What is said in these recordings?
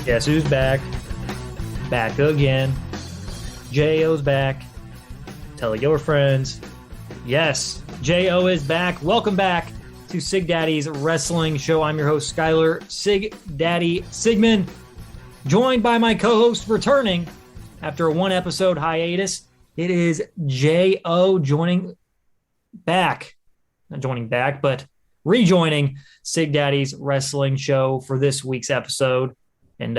Guess who's back? Back again. J.O.'s back. Tell your friends. Yes, J.O. is back. Welcome back to Sigdaddy's Wrestling Show. I'm your host, Skylar Sigdaddy Sigmund, joined by my co-host returning after a one-episode hiatus. It is J.O. joining back. Not joining back, but rejoining Sigdaddy's Wrestling Show for this week's episode. And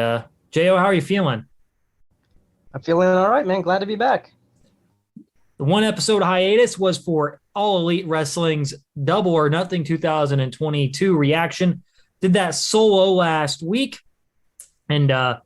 J.O., how are you feeling? I'm feeling all right, man. Glad to be back. The one episode hiatus was for All Elite Wrestling's Double or Nothing 2022 reaction. Did that solo last week, and I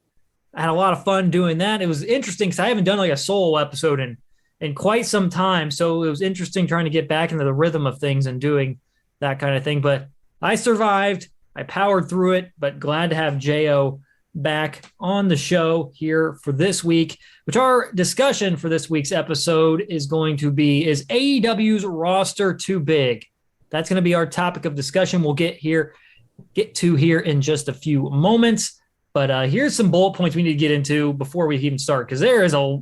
had a lot of fun doing that. It was interesting because I haven't done like a solo episode in quite some time, so it was interesting trying to get back into the rhythm of things and doing that kind of thing. But I survived. I powered through it, but glad to have J.O. back on the show here for this week, which our discussion for this week's episode is going to be, is AEW's roster too big? That's going to be our topic of discussion. We'll get to here in just a few moments, but here's some bullet points we need to get into before we even start, because there is a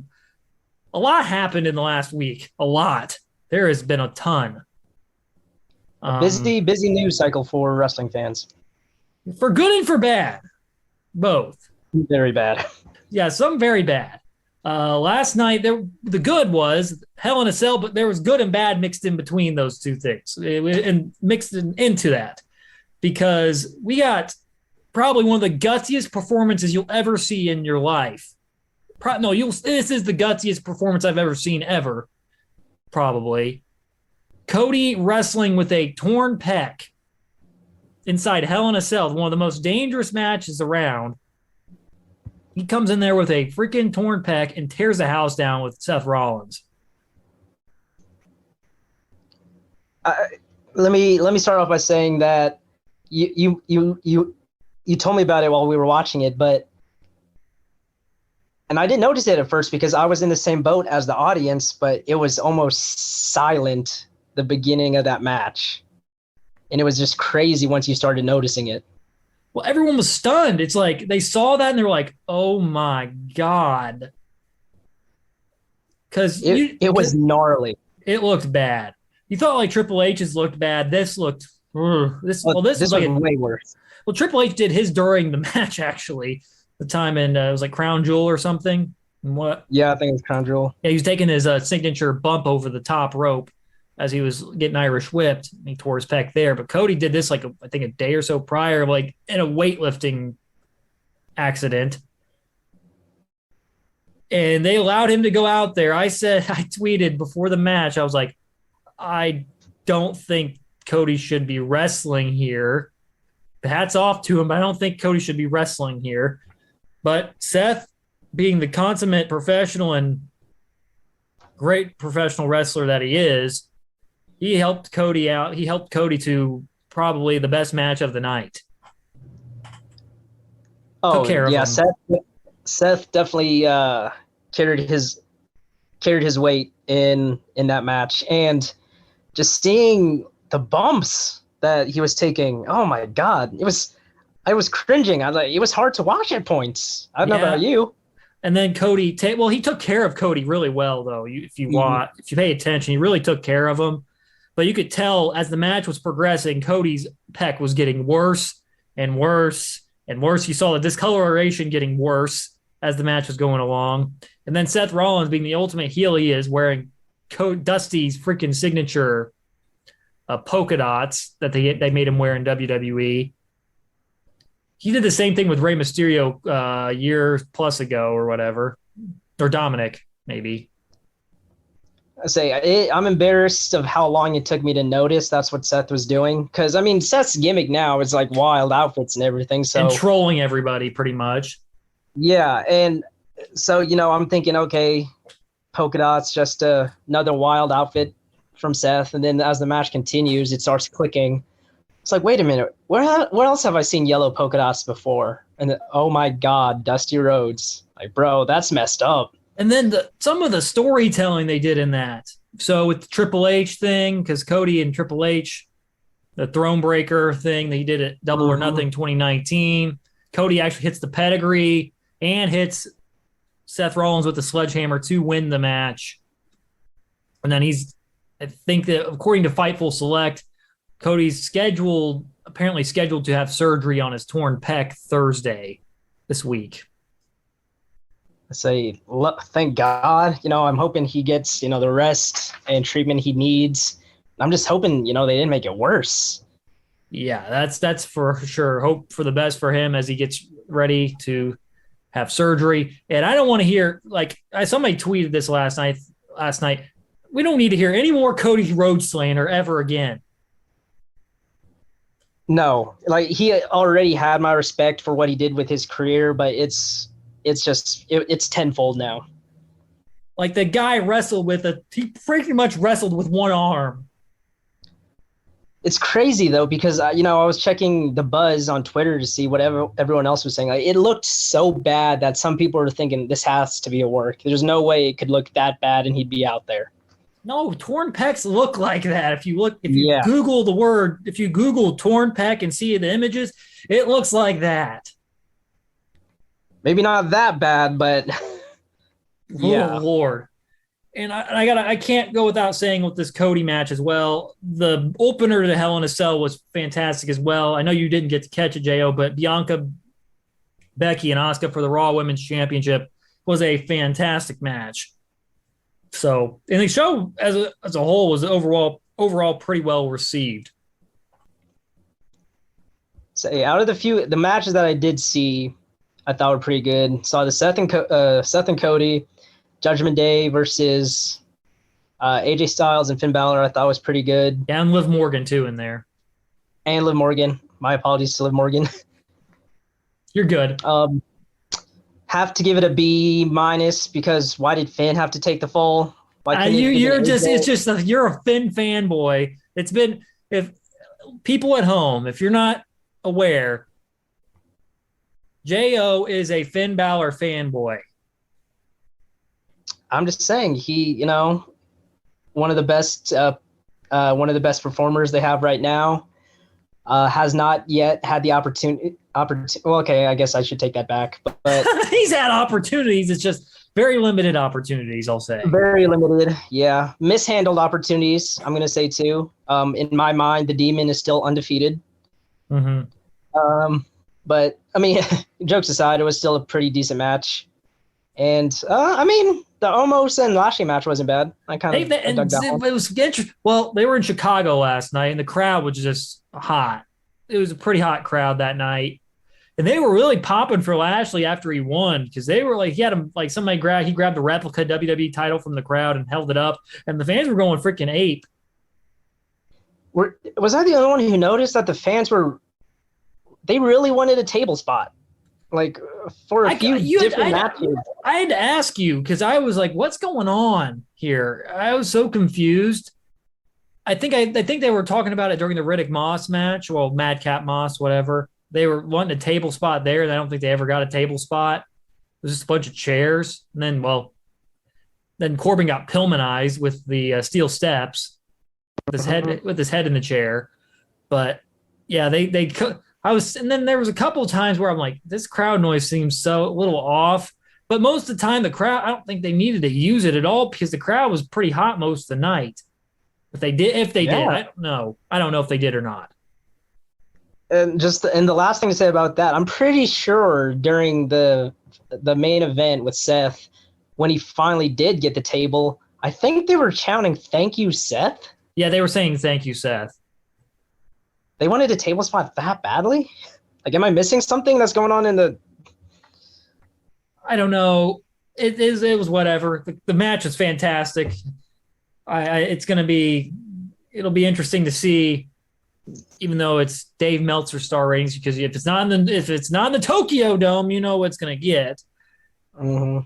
lot happened in the last week. A lot. There has been a ton. Busy news cycle for wrestling fans. For good and for bad. Both. Very bad. Yeah, some very bad. Last night, the good was Hell in a Cell, but there was good and bad mixed in between those two things and mixed into that, because we got probably one of the gutsiest performances you'll ever see in your life. This is the gutsiest performance I've ever seen ever, probably. Cody wrestling with a torn pec inside Hell in a Cell, one of the most dangerous matches around. He comes in there with a freaking torn pec and tears the house down with Seth Rollins. Let me start off by saying that you told me about it while we were watching it, and I didn't notice it at first because I was in the same boat as the audience, but it was almost silent the beginning of that match. And it was just crazy once you started noticing it. Well, everyone was stunned. It's like they saw that and they were like, oh my God. Because it was gnarly. It looked bad. You thought like Triple H's looked bad. This looked this was like way worse. Well, Triple H did his during the match, actually. The time in it was like Crown Jewel or something. And what? Yeah, I think it was Crown Jewel. Yeah, he was taking his signature bump over the top rope as he was getting Irish whipped. He tore his pec there. But Cody did this like I think a day or so prior, like in a weightlifting accident. And they allowed him to go out there. I tweeted before the match, I was like, I don't think Cody should be wrestling here. Hats off to him, but I don't think Cody should be wrestling here. But Seth, being the consummate professional and great professional wrestler that he is, he helped Cody out. He helped Cody to probably the best match of the night. Oh, took care of him. Seth definitely carried his weight in that match, and just seeing the bumps that he was taking. Oh my God, I was cringing. It was hard to watch at points. I don't know about you. And then Cody, he took care of Cody really well, though. If you pay attention, he really took care of him. But you could tell as the match was progressing, Cody's pec was getting worse and worse and worse. You saw the discoloration getting worse as the match was going along. And then Seth Rollins, being the ultimate heel he is, wearing Dusty's freaking signature polka dots that they made him wear in WWE. He did the same thing with Rey Mysterio a year plus ago or whatever. Or Dominic, maybe. I'm embarrassed of how long it took me to notice that's what Seth was doing. Because, I mean, Seth's gimmick now is like wild outfits and everything. So, and trolling everybody pretty much. Yeah. And so, I'm thinking, okay, polka dots, just another wild outfit from Seth. And then as the match continues, it starts clicking. It's like, wait a minute, where else have I seen yellow polka dots before? And then, oh my God, Dusty Rhodes. Like, bro, that's messed up. And then some of the storytelling they did in that. So with the Triple H thing, because Cody and Triple H, the Throne Breaker thing, they did it Double or Nothing 2019. Cody actually hits the pedigree and hits Seth Rollins with the sledgehammer to win the match. And then I think that according to Fightful Select, Cody's apparently scheduled to have surgery on his torn pec Thursday this week. I say, thank God. I'm hoping he gets, the rest and treatment he needs. I'm just hoping, they didn't make it worse. Yeah, that's for sure. Hope for the best for him as he gets ready to have surgery. And I don't want to hear, somebody tweeted this last night. We don't need to hear any more Cody Rhodes slander ever again. No, he already had my respect for what he did with his career, but it's tenfold now. Like the guy he pretty much wrestled with one arm. It's crazy though, because I was checking the buzz on Twitter to see whatever everyone else was saying. It looked so bad that some people were thinking this has to be a work. There's no way it could look that bad and he'd be out there. No, torn pecs look like that. If you Google torn pec and see the images, it looks like that. Maybe not that bad, but yeah. Oh, Lord. And I can't go without saying with this Cody match as well. The opener to Hell in a Cell was fantastic as well. I know you didn't get to catch it, Jo, but Bianca, Becky, and Asuka for the Raw Women's Championship was a fantastic match. So, and the show as a whole was overall pretty well received. So, out of the matches that I did see, I thought were pretty good. Saw the Seth and Cody Judgment Day versus AJ Styles and Finn Balor. I thought was pretty good. Yeah, and Liv Morgan too in there. And Liv Morgan. My apologies to Liv Morgan. You're good. Have to give it a B- because why did Finn have to take the fall? You're a Finn fanboy. It's been, if people at home, if you're not aware, Jo is a Finn Balor fanboy. I'm just saying he, one of the best performers they have right now. Has not yet had the opportunity. Well, okay, I guess I should take that back. But he's had opportunities. It's just very limited opportunities, I'll say. Very limited, yeah. Mishandled opportunities, I'm going to say too. In my mind, the Demon is still undefeated. Mm-hmm. But, I mean, jokes aside, it was still a pretty decent match. And, the Omos and Lashley match wasn't bad. I kind of dug that one. It was interesting. Well, they were in Chicago last night, and the crowd was just hot. It was a pretty hot crowd that night. And they were really popping for Lashley after he won, because they were he had him, he grabbed the replica WWE title from the crowd and held it up, and the fans were going freaking ape. Was I the only one who noticed that the fans they really wanted a table spot? For a few different matches. I had to ask you, because I was like, what's going on here? I was so confused. I think they were talking about it during the Riddick Moss match, well, Madcap Moss, whatever. They were wanting a table spot there, and I don't think they ever got a table spot. It was just a bunch of chairs. And then Corbin got Pillmanized with the steel steps with his head in the chair. But yeah, and then there was a couple of times where I'm like, this crowd noise seems so a little off. But most of the time, the crowd, I don't think they needed to use it at all, because the crowd was pretty hot most of the night. If they did, I don't know. I don't know if they did or not. And the last thing to say about that, I'm pretty sure during the main event with Seth, when he finally did get the table, I think they were chanting, "Thank you, Seth." Yeah, they were saying, "Thank you, Seth." They wanted a table spot that badly? Am I missing something that's going on in the... I don't know. It was whatever. The match is fantastic. It'll be interesting to see, even though it's Dave Meltzer star ratings, because if it's not in the Tokyo Dome, you know what it's going to get. Mm-hmm.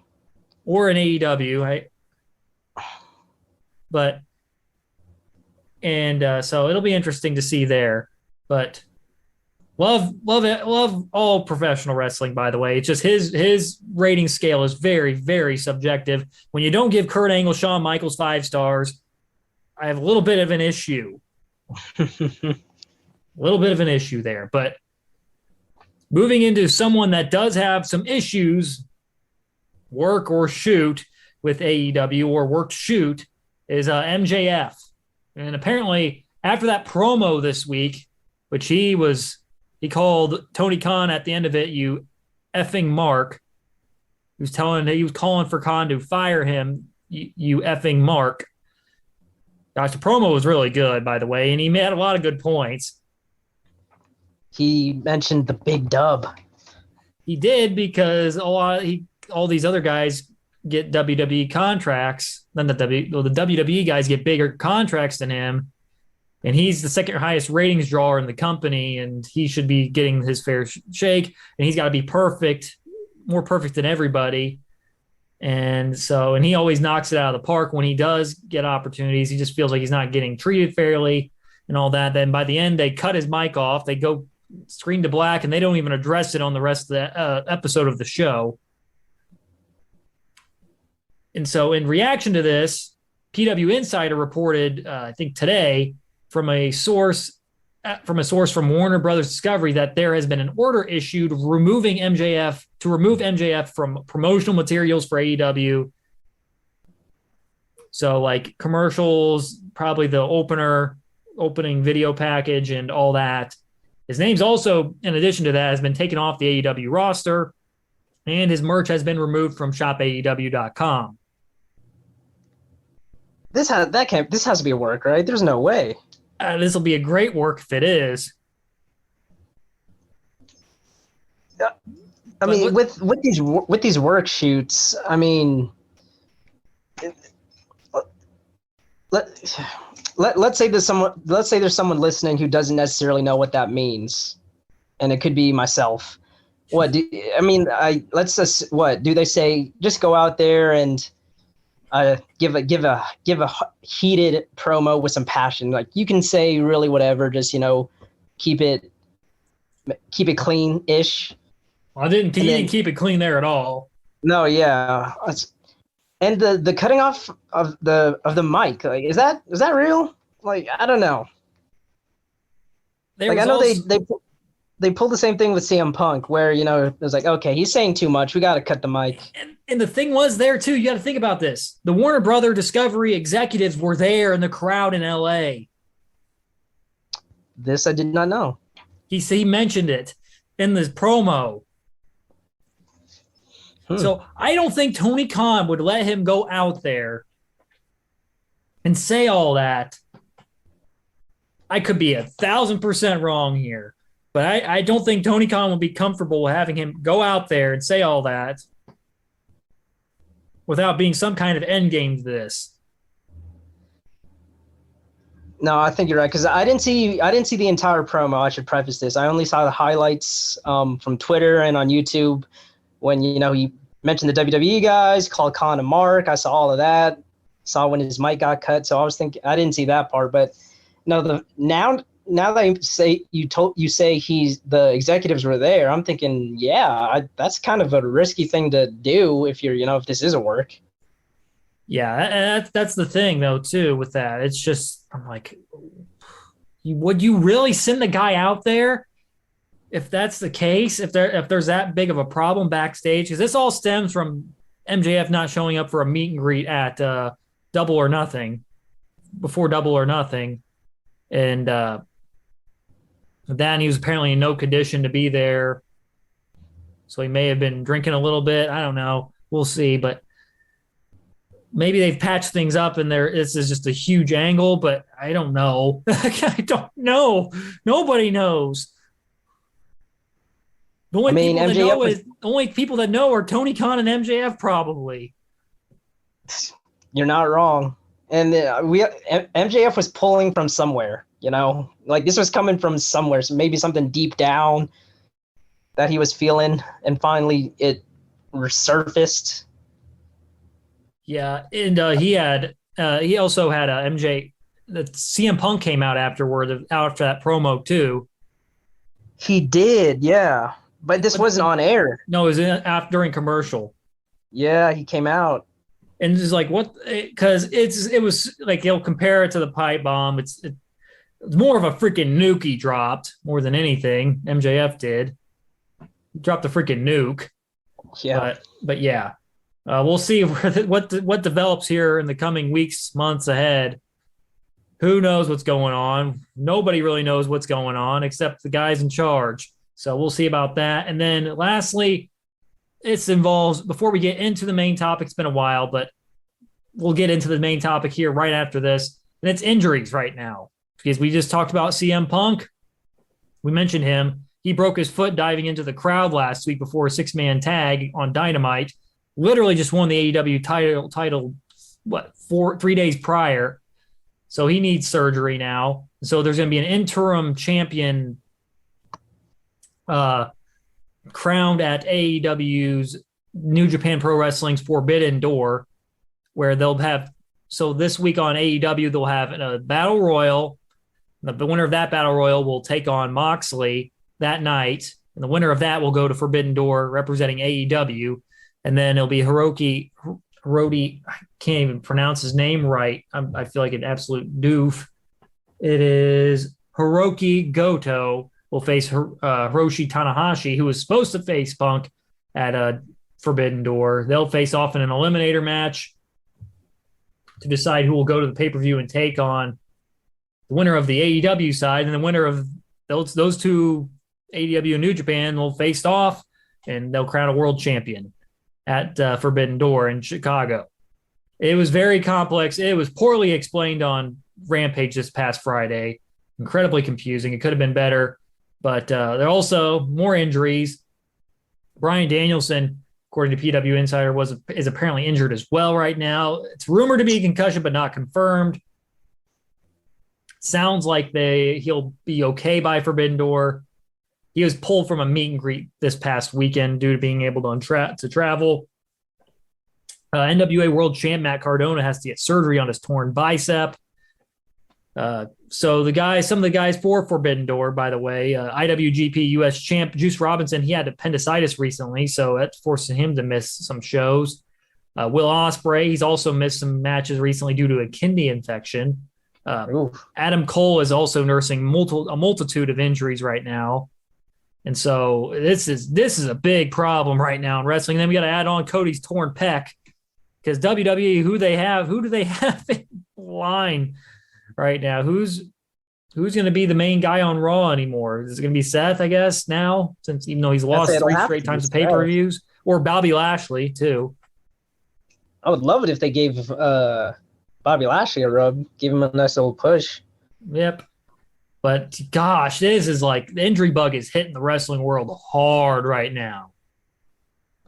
Or an AEW, right? But so it'll be interesting to see there. But love all professional wrestling, by the way. It's just his rating scale is very, very subjective. When you don't give Kurt Angle, Shawn Michaels 5 stars, I have a little bit of an issue. A little bit of an issue there. But Moving into someone that does have some issues, work or shoot, with AEW, or work shoot, is MJF. And apparently, after that promo this week, which he called Tony Khan at the end of it, "You effing mark." He was calling for Khan to fire him, you effing mark. Gosh, the promo was really good, by the way, and he made a lot of good points. He mentioned the big dub. He did, because all these other guys get WWE contracts. Then the WWE guys get bigger contracts than him, and he's the second highest ratings drawer in the company, and he should be getting his fair shake. And he's got to be perfect, more perfect than everybody. And he always knocks it out of the park when he does get opportunities. He just feels like he's not getting treated fairly and all that. Then by the end, they cut his mic off. They go screen to black, and they don't even address it on the rest of the episode of the show. And so in reaction to this, PW Insider reported, I think today, from a source from Warner Brothers Discovery, that there has been an order issued to remove MJF from promotional materials for AEW. So like commercials, probably the opening video package and all that. His name's also, in addition to that, has been taken off the AEW roster, and his merch has been removed from shopaew.com. This has to be a work, right? There's no way. This will be a great work if it is. I mean, with these work shoots, I mean, let's say there's someone listening who doesn't necessarily know what that means, and it could be myself. What do they say? Just go out there and give a heated promo with some passion. Like, you can say really whatever, just keep it clean-ish. Well, he didn't keep it clean there at all. No, yeah, and the cutting off of the mic, like, is that real? Like, I don't know. I know they pulled the same thing with CM Punk, where it was like, okay, he's saying too much, we got to cut the mic. And the thing was there too, you got to think about this. The Warner Brother Discovery executives were there in the crowd in LA. This I did not know. He mentioned it in this promo. So I don't think Tony Khan would let him go out there and say all that. I could be 1,000% wrong here, but I don't think Tony Khan would be comfortable having him go out there and say all that without being some kind of end game to this. No, I think you're right, because I didn't see the entire promo. I should preface this. I only saw the highlights from Twitter and on YouTube when he mentioned the WWE guys, called Khan a mark. I saw all of that. Saw when his mic got cut. So I was thinking, I didn't see that part, but no. Now that you say the executives were there, I'm thinking, that's kind of a risky thing to do if if this is a work. Yeah, that's the thing though too with that. It's just, I'm like, would you really send the guy out there if that's the case? If there's that big of a problem backstage, because this all stems from MJF not showing up for a meet and greet at Double or Nothing, before Double or Nothing, and then he was apparently in no condition to be there, so he may have been drinking a little bit. I don't know. We'll see, but maybe they've patched things up and this is just a huge angle, but I don't know. I don't know. Nobody knows. The only people that know are Tony Khan and MJF, probably. You're not wrong. And MJF was pulling from somewhere, like this was coming from somewhere. So maybe something deep down that he was feeling, and finally it resurfaced. Yeah, and he also had a MJ. That CM Punk came out after that promo too. He did, yeah, but this wasn't on air. No, it was during commercial. Yeah, he came out, and it's like, what? Because it was like, he'll compare it to the pipe bomb. It's more of a freaking nuke he dropped more than anything. MJF did. dropped the freaking nuke. Yeah. But yeah, we'll see what develops here in the coming weeks, months ahead. Who knows what's going on? Nobody really knows what's going on except the guys in charge. So we'll see about that. And then lastly, it involves, before we get into the main topic, it's been a while, but we'll get into the main topic here right after this. And it's injuries right now. Because we just talked about CM Punk. We mentioned him. He broke his foot diving into the crowd last week before a 6-man tag on Dynamite. Literally just won the AEW title 3 days prior. So he needs surgery now. So there's going to be an interim champion crowned at AEW's New Japan Pro Wrestling's Forbidden Door, where they'll have, so this week on AEW, they'll have a battle royal. The winner of that battle royal will take on Moxley that night. And the winner of that will go to Forbidden Door representing AEW. And then it'll be Hirooki, I can't even pronounce his name right. I feel like an absolute doof. It is Hirooki Goto will face Hiroshi Tanahashi, who was supposed to face Punk at Forbidden Door. They'll face off in an eliminator match to decide who will go to the pay-per-view and take on the winner of the AEW side, and the winner of those two, AEW and New Japan, will face off, and they'll crown a world champion at Forbidden Door in Chicago. It was very complex. It was poorly explained on Rampage this past Friday. Incredibly confusing. It could have been better, but there are also more injuries. Bryan Danielson, according to PW Insider, is apparently injured as well right now. It's rumored to be a concussion, but not confirmed. Sounds like he'll be okay by Forbidden Door. He was pulled from a meet and greet this past weekend due to being able to travel. NWA World Champ Matt Cardona has to get surgery on his torn bicep. So some of the guys for Forbidden Door, by the way, IWGP US Champ Juice Robinson, he had appendicitis recently, so that's forcing him to miss some shows. Will Ospreay, he's also missed some matches recently due to a kidney infection. Adam Cole is also nursing a multitude of injuries right now. And so this is a big problem right now in wrestling. And then we got to add on Cody's torn pec, because WWE, who do they have in line right now? Who's going to be the main guy on Raw anymore? Is it going to be Seth, I guess, now, since even though he's lost 3 straight times of pay-per-views, or Bobby Lashley too? I would love it if they gave Bobby Lashley a rub, give him a nice little push. Yep. But gosh, this is like the injury bug is hitting the wrestling world hard right now.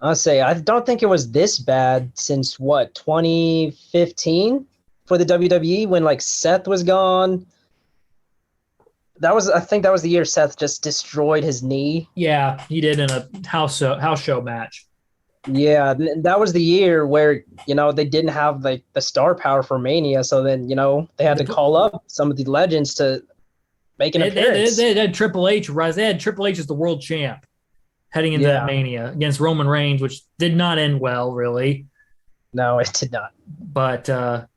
I'll say I don't think it was this bad since 2015 for the WWE, when like Seth was gone. I think that was the year Seth just destroyed his knee. Yeah, he did in a house show match. Yeah, that was the year where, they didn't have like the star power for Mania, so then, they had to call up some of the legends to make an appearance. They had Triple H rise. They had Triple H as the world champ heading into that Mania against Roman Reigns, which did not end well, really. No, it did not. But I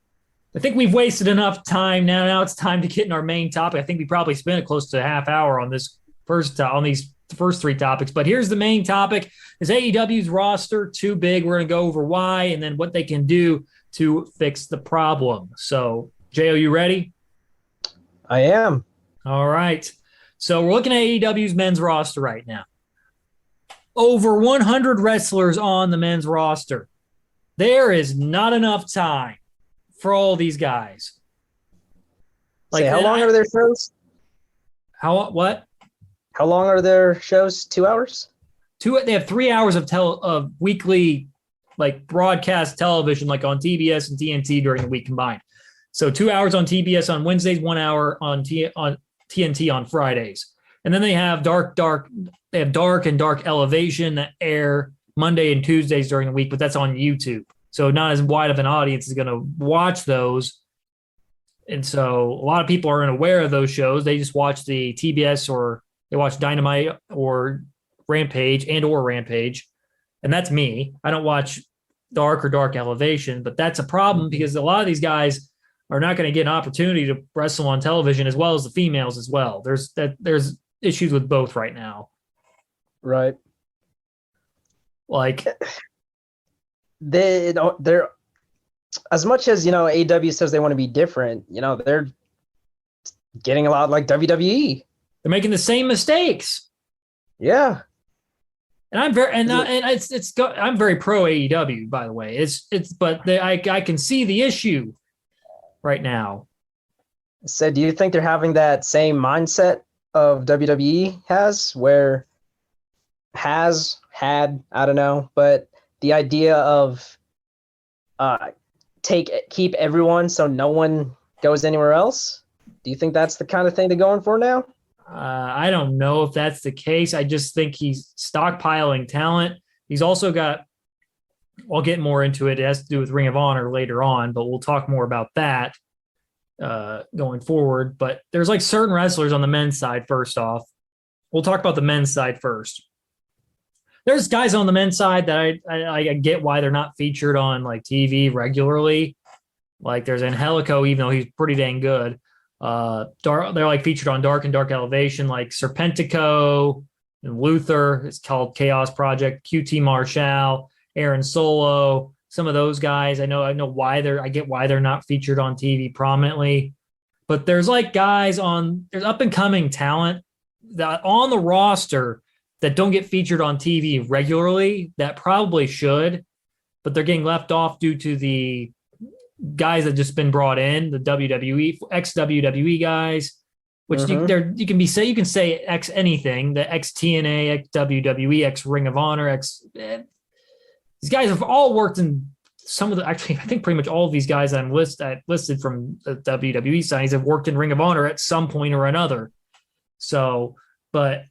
think we've wasted enough time now. Now it's time to get in our main topic. I think we probably spent close to a half hour on these first 3 topics. But here's the main topic: is AEW's roster too big? We're going to go over why and then what they can do to fix the problem. So, Jay, are you ready? I am. All right. So we're looking at AEW's men's roster right now. Over 100 wrestlers on the men's roster. There is not enough time for all these guys. Like, how long are their shows? What? How long are their shows? 2 hours? They have 3 hours of weekly like broadcast television, like on TBS and TNT during the week combined. So 2 hours on TBS on Wednesdays, 1 hour on TNT on Fridays. And then they have Dark and Dark Elevation that air Monday and Tuesdays during the week, but that's on YouTube. So not as wide of an audience is going to watch those. And so a lot of people aren't aware of those shows. They just watch the TBS, or they watch Dynamite or Rampage. And that's me. I don't watch Dark or Dark Elevation, but that's a problem because a lot of these guys are not going to get an opportunity to wrestle on television, as well as the females as well. There's issues with both right now. Right. Like, they're as much as AEW says they want to be different. They're getting a lot like WWE. they're making the same mistakes. Yeah, And I'm very I'm very pro AEW, by the way. I can see the issue right now. So do you think they're having that same mindset of WWE I don't know, but the idea of keep everyone so no one goes anywhere else? Do you think that's the kind of thing they're going for now? I don't know if that's the case. I just think he's stockpiling talent. He's also got, I'll get more into it. It has to do with Ring of Honor later on, but we'll talk more about that going forward. But there's like certain wrestlers on the men's side. First off, we'll talk about the men's side first. There's guys on the men's side that I get why they're not featured on like TV regularly. Like there's Angelico, even though he's pretty dang good. They're like featured on Dark and Dark Elevation, like Serpentico and Luther. It's called Chaos Project. QT Marshall, Aaron Solo, some of those guys. I know why I get why they're not featured on TV prominently. But there's like there's up and coming talent that on the roster that don't get featured on TV regularly that probably should, but they're getting left off due to the guys that just been brought in, the WWE, ex-WWE guys, which you can say ex anything, the ex-TNA, ex-WWE, ex-Ring of Honor, these guys have all worked in some of the, actually, I think pretty much all of these guys I listed from the WWE side have worked in Ring of Honor at some point or another. So, but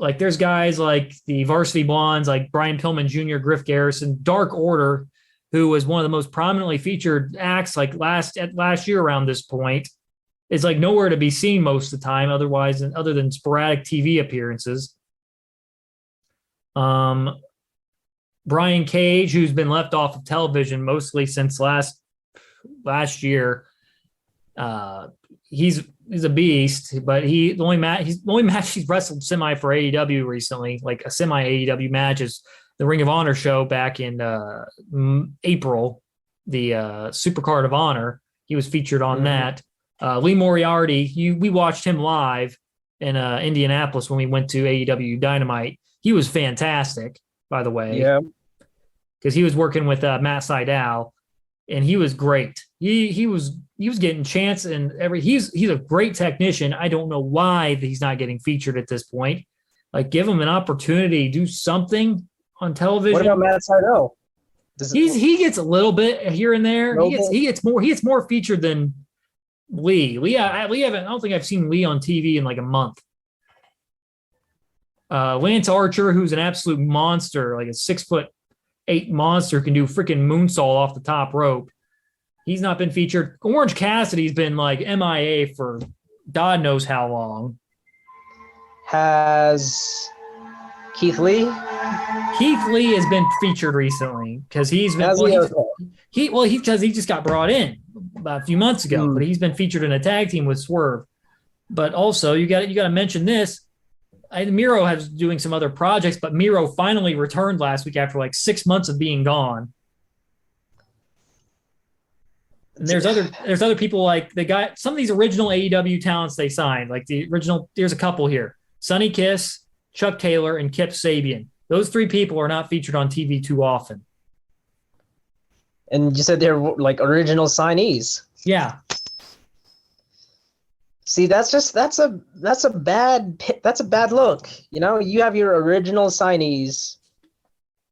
like there's guys like the Varsity Blondes, like Brian Pillman Jr., Griff Garrison, Dark Order, who was one of the most prominently featured acts like last year around this point, is like nowhere to be seen most of the time, other than sporadic TV appearances. Brian Cage, who's been left off of television mostly since last year, he's a beast, but the only match he's wrestled semi for AEW recently, like a semi AEW match, is the Ring of Honor show back in April, the Supercard of Honor. He was featured on that. Lee Moriarty, we watched him live in Indianapolis when we went to AEW Dynamite. He was fantastic, by the way. Yeah. Because he was working with Matt Sydal, and he was great. He was getting chance and he's a great technician. I don't know why he's not getting featured at this point. Like, give him an opportunity, do something on television. What about Matt Sydal? He gets a little bit here and there. He gets more featured than Lee. I don't think I've seen Lee on TV in like a month. Lance Archer, who's an absolute monster, like a 6'8" monster, can do freaking moonsault off the top rope. He's not been featured. Orange Cassidy's been like MIA for God knows how long. Has Keith Lee? Keith Lee has been featured recently because he just got brought in about a few months ago, but he's been featured in a tag team with Swerve. But also you got to mention this. Miro has doing some other projects, but Miro finally returned last week after like 6 months of being gone. And there's other people like some of these original AEW talents they signed, like the original. There's a couple here: Sonny Kiss, Chuck Taylor, and Kip Sabian. Those three people are not featured on TV too often. And you said they're like original signees. Yeah. See, that's a bad look. You have your original signees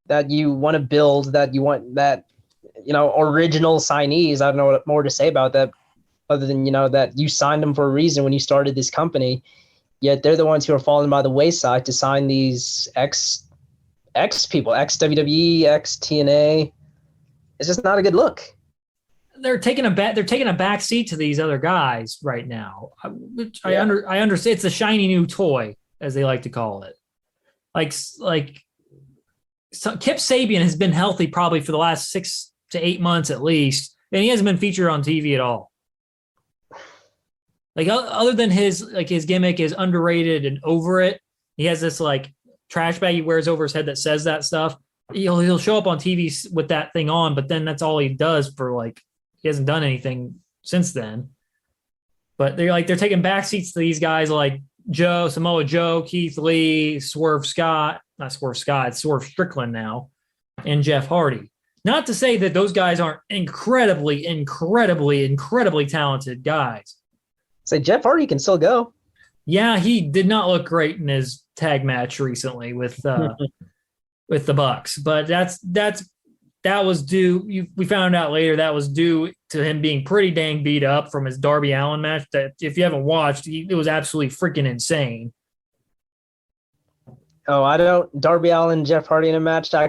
that you want to build, original signees. I don't know what more to say about that other than, that you signed them for a reason when you started this company, yet they're the ones who are falling by the wayside to sign these ex people, ex WWE, ex TNA. It's just not a good look. They're taking a back seat to these other guys right now. I understand it's a shiny new toy, as they like to call it. Kip Sabian has been healthy probably for the last 6 to 8 months at least, and he hasn't been featured on TV at all. Like, other than his gimmick is underrated and over it. He has this like trash bag he wears over his head that says that stuff. he'll show up on TV with that thing on, but then that's all he does for like, he hasn't done anything since then. But they're taking back seats to these guys like Samoa Joe, Keith Lee, Swerve Strickland now, and Jeff Hardy. Not to say that those guys aren't incredibly talented guys. Say Jeff Hardy can still go. Yeah, he did not look great in his tag match recently with the Bucks, but that was due. We found out later that was due to him being pretty dang beat up from his Darby Allin match. That if you haven't watched, it was absolutely freaking insane. Oh, I don't. Darby Allin, Jeff Hardy in a match. I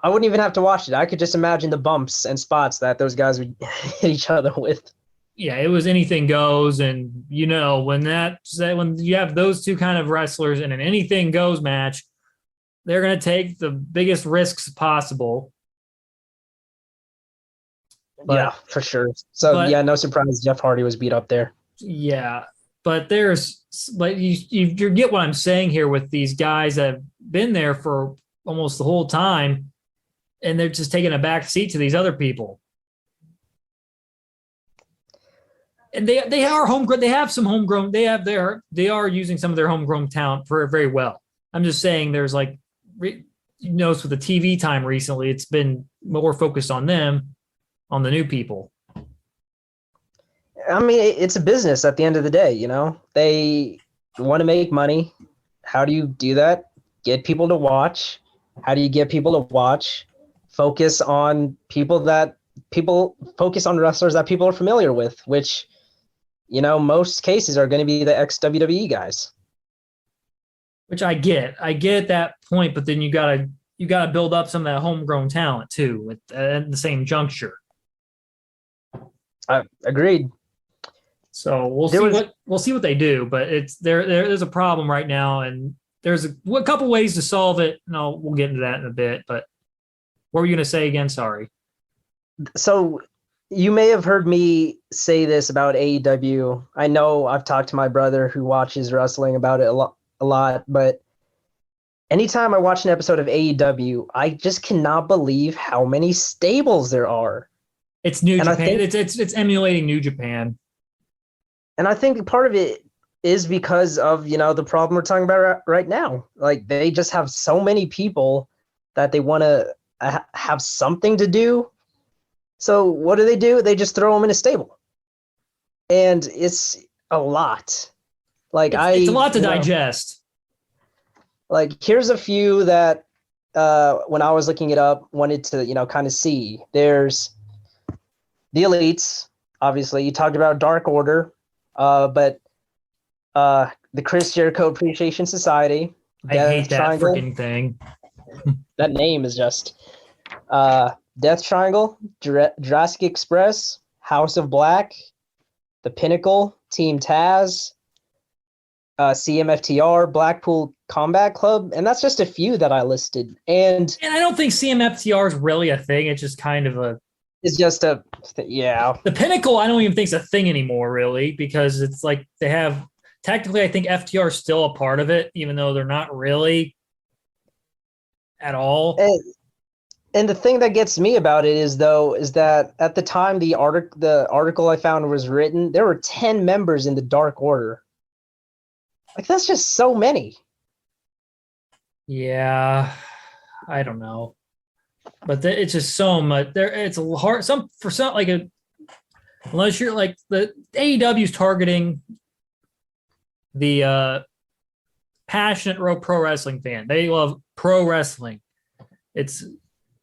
wouldn't even have to watch it. I could just imagine the bumps and spots that those guys would hit each other with. Yeah, it was anything goes, and when you have those two kind of wrestlers in an anything goes match, they're going to take the biggest risks possible. Yeah, for sure. So no surprise Jeff Hardy was beat up there. Yeah, but you get what I'm saying here with these guys that have been there for almost the whole time, and they're just taking a back seat to these other people. And they are homegrown. They have some homegrown. They are using some of their homegrown talent very, very well. I'm just saying, there's with the TV time recently, it's been more focused on them, on the new people. I mean, it's a business at the end of the day. They want to make money. How do you do that? Get people to watch. How do you get people to watch? Focus on focus on wrestlers that people are familiar with, which, most cases are going to be the ex-WWE guys. Which I get that point, but then you gotta build up some of that homegrown talent too at the same juncture. Agreed. So we'll see what they do, but there's a problem right now, and there's a couple ways to solve it. No, we'll get into that in a bit. But what were you going to say again? Sorry. So you may have heard me say this about AEW. I know I've talked to my brother who watches wrestling about it a lot, but anytime I watch an episode of AEW, I just cannot believe how many stables there are. It's New Japan. It's emulating New Japan. And I think part of it is because of, the problem we're talking about right now. Like, they just have so many people that they want to have something to do. So what do? They just throw them in a stable. And it's a lot. Like, it's a lot to digest. Like, here's a few that when I was looking it up, wanted to, kind of see. There's the Elites, obviously. You talked about Dark Order, but the Chris Jericho Appreciation Society. I hate that freaking thing. That name is just Death Triangle, Jurassic Express, House of Black, The Pinnacle, Team Taz, CMFTR, Blackpool Combat Club, and that's just a few that I listed. And I don't think CMFTR is really a thing. It's just kind of it's just yeah. The Pinnacle, I don't even think is a thing anymore, really, because it's like they have technically. I think FTR is still a part of it, even though they're not really at all. And the thing that gets me about it is that at the time the article I found was written, there were 10 members in the Dark Order. Like, that's just so many. Yeah, I don't know, but it's just so much. It's a hard unless you're like the AEW's targeting the passionate pro wrestling fan. They love pro wrestling. It's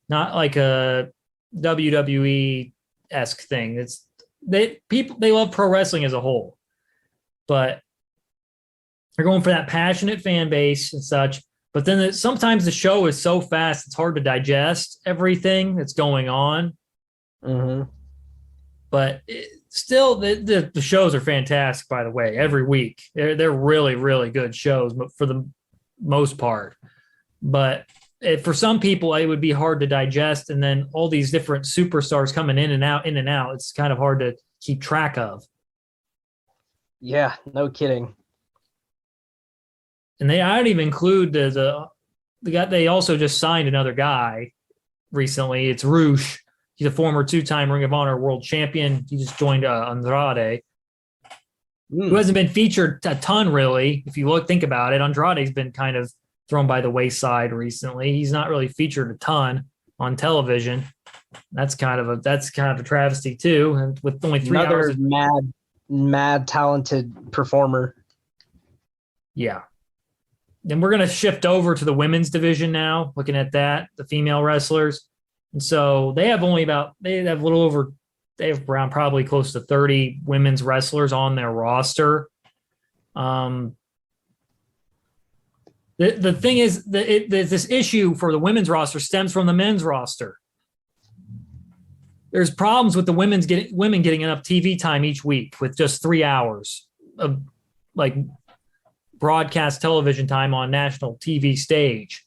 not like a WWE-esque thing. They love pro wrestling as a whole, but they're going for that passionate fan base and such. But then sometimes the show is so fast, it's hard to digest everything that's going on. Mm-hmm. But still, the shows are fantastic, by the way, every week. They're really, really good shows for the most part. But for some people, it would be hard to digest. And then all these different superstars coming in and out. It's kind of hard to keep track of. Yeah, no kidding. And I'd even include the they also just signed another guy recently. It's Roosh. He's a former 2-time Ring of Honor world champion. He just joined Andrade, who hasn't been featured a ton, really. If you think about it, Andrade's been kind of thrown by the wayside recently. He's not really featured a ton on television. That's kind of a travesty too. And with only 3 hours of mad talented performer. Yeah. Then we're going to shift over to the women's division now, looking at that, the female wrestlers. And so they have around probably close to 30 women's wrestlers on their roster. The thing is that this issue for the women's roster stems from the men's roster. There's problems with the women getting enough TV time each week with just 3 hours of like broadcast television time on national TV stage.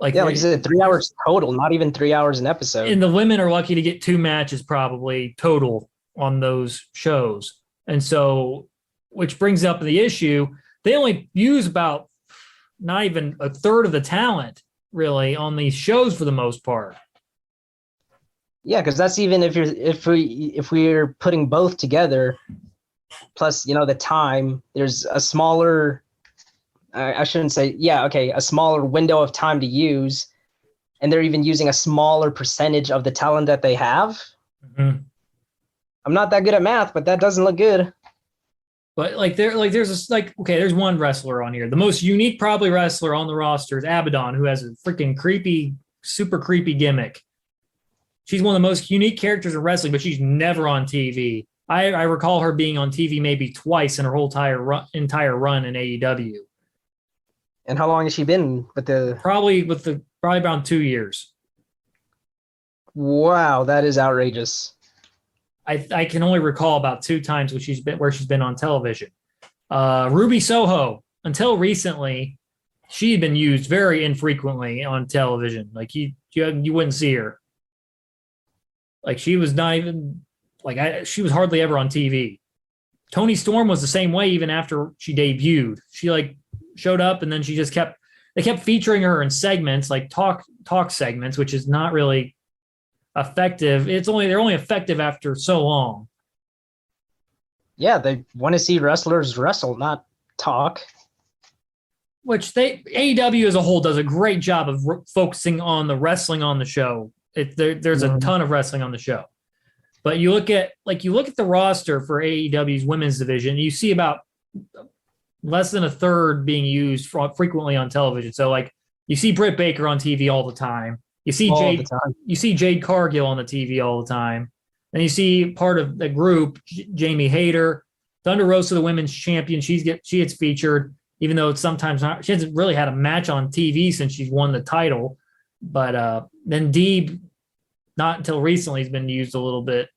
Like you said, 3 hours total, not even 3 hours an episode. And the women are lucky to get 2 matches probably total on those shows. And so, which brings up the issue, they only use about not even a third of the talent really on these shows for the most part. Yeah, because that's even if we're putting both together, plus the time. There's a smaller, a smaller window of time to use, and they're even using a smaller percentage of the talent that they have. Mm-hmm. I'm not that good at math, but that doesn't look good. But there's one wrestler on here. The most unique probably wrestler on the roster is Abaddon, who has a freaking super creepy gimmick. She's one of the most unique characters in wrestling, but she's never on TV. I recall her being on TV maybe twice in her whole entire run in AEW. And how long has she been with the? Probably around 2 years. Wow, that is outrageous. I can only recall about 2 times where she's been on television. Ruby Soho, until recently, she had been used very infrequently on television. Like you wouldn't see her. Like she was not even she was hardly ever on TV. Toni Storm was the same way even after she debuted. She showed up and then she just kept featuring her in segments, like talk segments, which is not really effective. They're only effective after so long. Yeah, they want to see wrestlers wrestle, not talk. Which AEW as a whole does a great job of focusing on the wrestling on the show. There's a ton of wrestling on the show. But you look at the roster for AEW's women's division, you see about less than a third being used frequently on television. So you see Britt Baker on TV all the time. You see Jade Cargill on the TV all the time. And you see part of the group, Jamie Hayter, Thunder Rosa, the women's champion. She gets featured, even though it's sometimes not. She hasn't really had a match on TV since she's won the title. But then Deeb, not until recently, has been used a little bit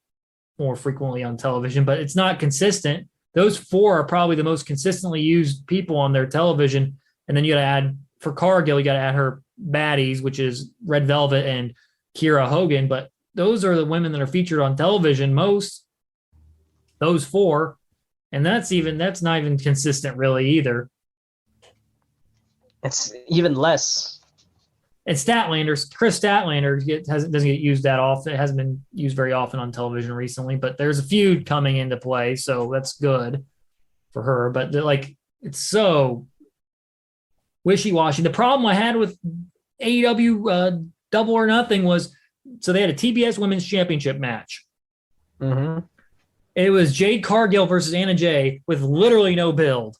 more frequently on television, but it's not consistent. Those 4 are probably the most consistently used people on their television. And then you got to add, for Cargill, you got to add her baddies, which is Red Velvet and Kiera Hogan. But those are the women that are featured on television most, those 4. And that's not even consistent really either. It's even less. And Chris Statlander doesn't get used that often. It hasn't been used very often on television recently, but there's a feud coming into play, so that's good for her. But it's so wishy-washy. The problem I had with AEW Double or Nothing was, so they had a TBS Women's Championship match. Mm-hmm. It was Jade Cargill versus Anna Jay with literally no build.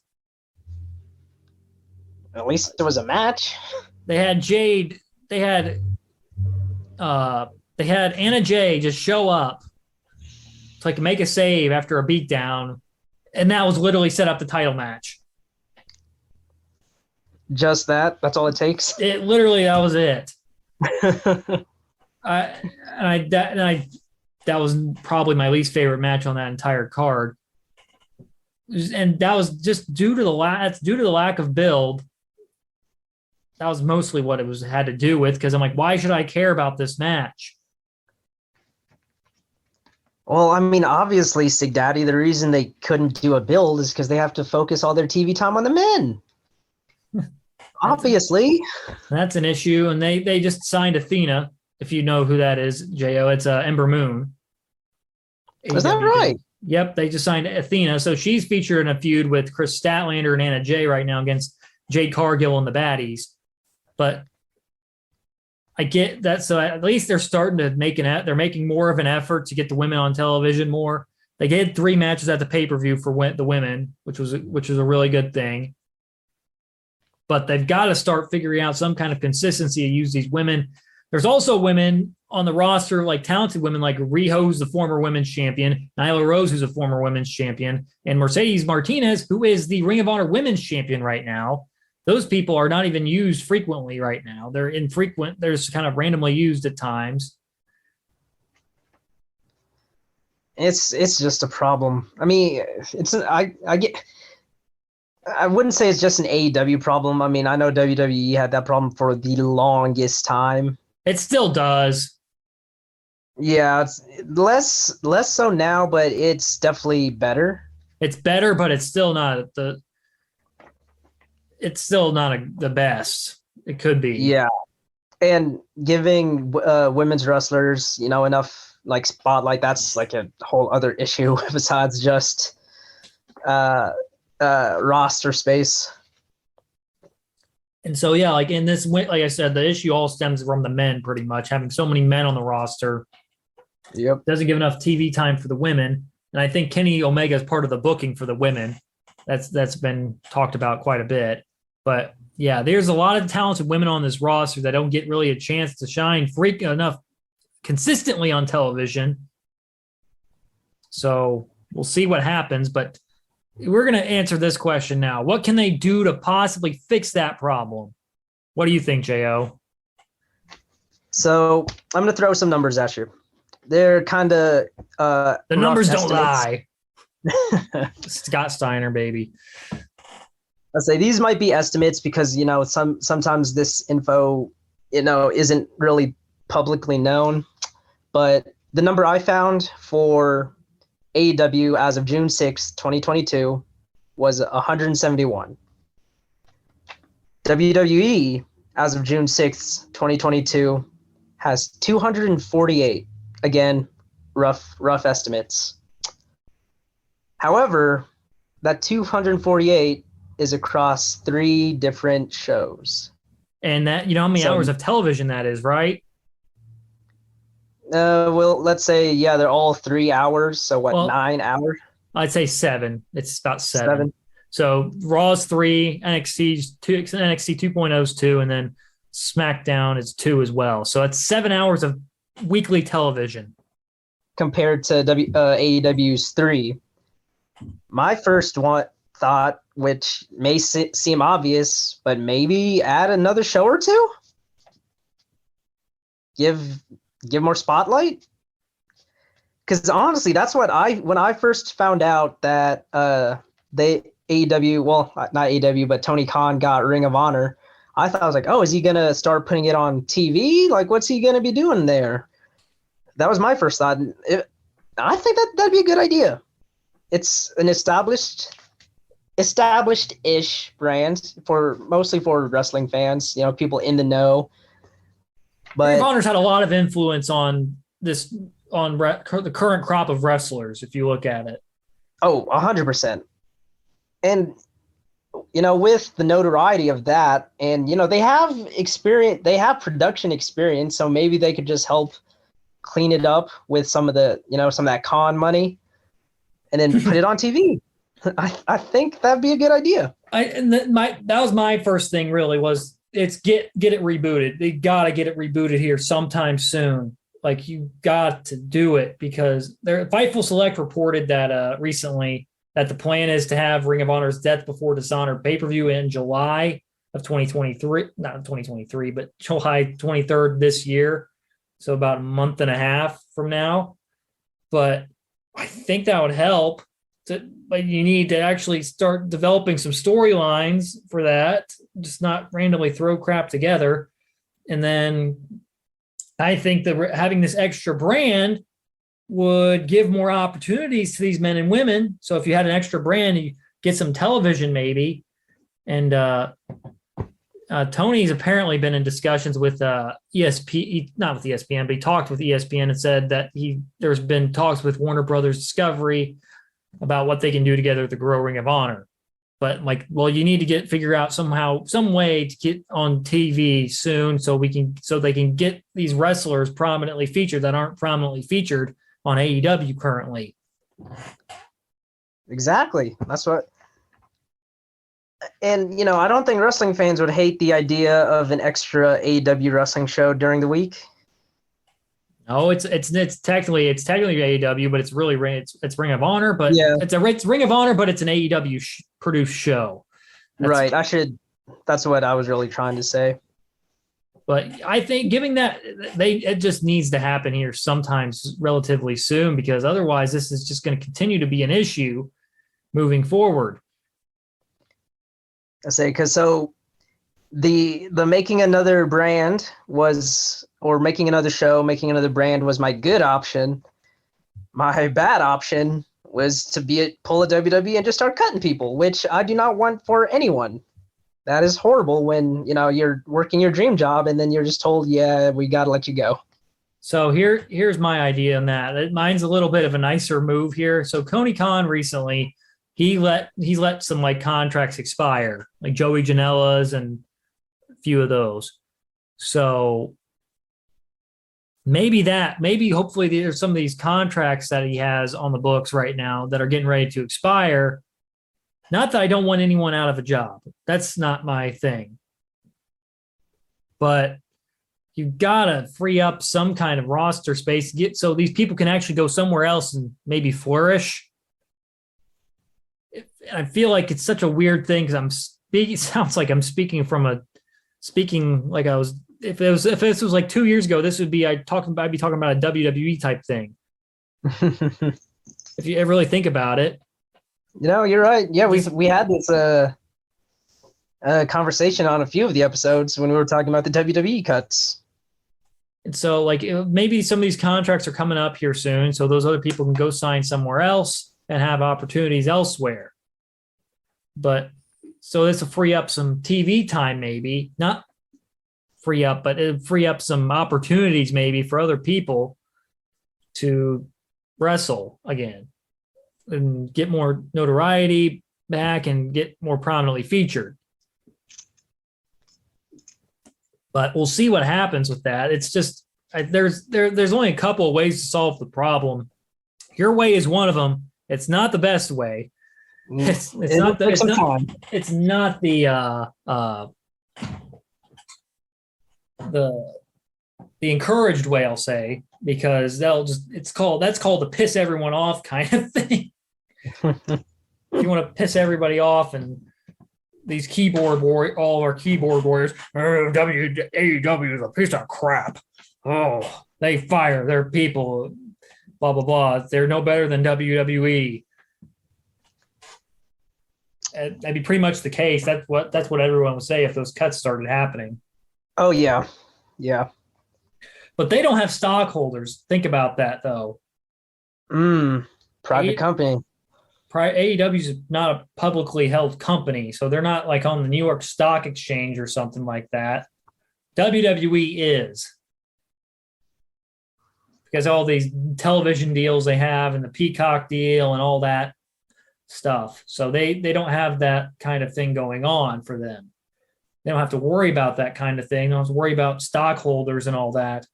At least there was a match. They had Anna Jay just show up to make a save after a beatdown, and that was literally set up the title match. Just that? That's all it takes? That was it. That was probably my least favorite match on that entire card. And that was just due to the lack of build. That was mostly what it had to do with, because I'm like, why should I care about this match? Well, I mean, obviously, Sigdaddy, the reason they couldn't do a build is because they have to focus all their TV time on the men. Obviously. That's an issue. And they just signed Athena, if you know who that is, Jo. It's Ember Moon. Is that right? Yep, they just signed Athena. So she's featured in a feud with Chris Statlander and Anna Jay right now against Jade Cargill and the Baddies. But I get that. So at least they're starting to they're making more of an effort to get the women on television more. They did 3 matches at the pay-per-view for the women, which was a really good thing. But they've got to start figuring out some kind of consistency to use these women. There's also women on the roster, like talented women like Riho, who's the former women's champion, Nyla Rose, who's a former women's champion, and Mercedes Martinez, who is the Ring of Honor women's champion right now. Those people are not even used frequently right now. They're infrequent. They're just kind of randomly used at times. It's just a problem. I mean, I wouldn't say it's just an AEW problem. I mean, I know WWE had that problem for the longest time. It still does. Yeah, it's less so now, but it's definitely better. It's better, but it's still not the best. It could be. Yeah. And giving women's wrestlers, enough like spotlight, that's like a whole other issue besides just roster space. And so, yeah, like in this, like I said, the issue all stems from the men pretty much, having so many men on the roster. Yep. Doesn't give enough TV time for the women. And I think Kenny Omega is part of the booking for the women. That's been talked about quite a bit. But yeah, there's a lot of talented women on this roster that don't get really a chance to shine enough consistently on television. So we'll see what happens. But we're going to answer this question now. What can they do to possibly fix that problem? What do you think, Jo? So I'm going to throw some numbers at you. They're kind of the numbers don't lie. Scott Steiner, baby. I say these might be estimates because sometimes this info isn't really publicly known, but the number I found for AEW as of June 6, 2022 was 171. WWE as of June 6, 2022 has 248. Again, rough estimates. However, that 248 is across 3 different shows. And that, how many hours of television that is, right? Well, let's say, yeah, they're all 3 hours. So 9 hours? I'd say 7. It's about 7. So Raw's 3, NXT 2.0 is 2, and then SmackDown is 2 as well. So it's 7 hours of weekly television. Compared to AEW's 3. My first thought, which may seem obvious, but maybe add another show or 2? Give more spotlight? Because honestly, that's what when I first found out that AEW, well, not AEW, but Tony Khan got Ring of Honor, I thought, I was like, oh, is he going to start putting it on TV? Like, what's he going to be doing there? That was my first thought. I think that'd be a good idea. It's an established-ish brand mostly for wrestling fans, people in the know. But Ring of Honor's had a lot of influence on the current crop of wrestlers, if you look at it. Oh, 100%. And with the notoriety of that, and they have experience, they have production experience, so maybe they could just help clean it up with some of that con money, and then put it on TV. I think that'd be a good idea. That was my first thing. Really, was it's get it rebooted. They gotta get it rebooted here sometime soon. Like, you got to do it, because Fightful Select reported that recently that the plan is to have Ring of Honor's Death Before Dishonor pay-per-view in July of 2023, not 2023, but July 23rd this year. So about a month and a half from now. But I think that would help. But you need to actually start developing some storylines for that, just not randomly throw crap together. And then I think that having this extra brand would give more opportunities to these men and women. So if you had an extra brand, you get some television maybe. And Tony's apparently been in discussions with ESP, not with ESPN, but he talked with ESPN and said that there's been talks with Warner Brothers Discovery about what they can do together to grow Ring of Honor. But like, well, you need to figure out somehow, some way to get on TV soon so they can get these wrestlers prominently featured that aren't prominently featured on AEW currently. Exactly. That's what. And, I don't think wrestling fans would hate the idea of an extra AEW wrestling show during the week. No, it's technically AEW, but it's really it's Ring of Honor, but yeah. It's Ring of Honor, but it's an AEW produced show. Right. That's what I was really trying to say. But I think giving that it just needs to happen here sometimes relatively soon, because otherwise this is just going to continue to be an issue moving forward. I say, because so the making another brand making another show, making another brand was my good option. My bad option was to pull a WWE and just start cutting people, which I do not want for anyone. That is horrible when, you're working your dream job and then you're just told, yeah, we got to let you go. So here's my idea on that. Mine's a little bit of a nicer move here. So Tony Khan recently, he's let some like contracts expire, like Joey Janela's and a few of those. So maybe hopefully there's some of these contracts that he has on the books right now that are getting ready to expire. Not that I don't want anyone out of a job. That's not my thing. But you've got to free up some kind of roster space so these people can actually go somewhere else and maybe flourish. I feel like it's such a weird thing because it sounds like I'm speaking like I was. If this was like 2 years ago, this would be I'd be talking about a WWE type thing. If you ever really think about it. You're right. Yeah, we had this conversation on a few of the episodes when we were talking about the WWE cuts. And so, like, maybe some of these contracts are coming up here soon, so those other people can go sign somewhere else and have opportunities elsewhere. But so this will free up some TV time, maybe not free up, but it'll free up some opportunities maybe for other people to wrestle again and get more notoriety back and get more prominently featured. But we'll see what happens with that. It's just there's only a couple of ways to solve the problem. Your way is one of them. It's not the best way. It's not the encouraged way, I'll say, because that's called the piss everyone off kind of thing. If you want to piss everybody off and these all our keyboard warriors, AEW is a piece of crap. Oh, they fire their people, blah, blah, blah. They're no better than WWE. That'd be pretty much the case. That's what everyone would say if those cuts started happening. Oh, yeah. Yeah. But they don't have stockholders. Think about that, though. Private company. AEW is not a publicly held company, so they're not like on the New York Stock Exchange or something like that. WWE is. Because all these television deals they have and the Peacock deal and all that stuff. So they don't have that kind of thing going on for them. They don't have to worry about that kind of thing. They don't have to worry about stockholders and all that.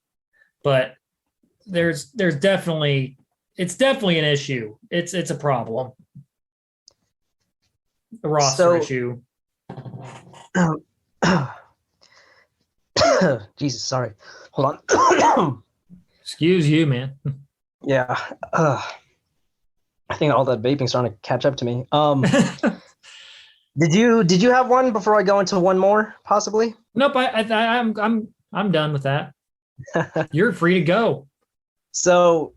But there's definitely an issue. It's a problem. The roster issue. Jesus, sorry. Hold on. Excuse you, man. Yeah. I think all that vaping's starting to catch up to me. Did you have one before I go into one more, possibly? Nope. I'm done with that. You're free to go. So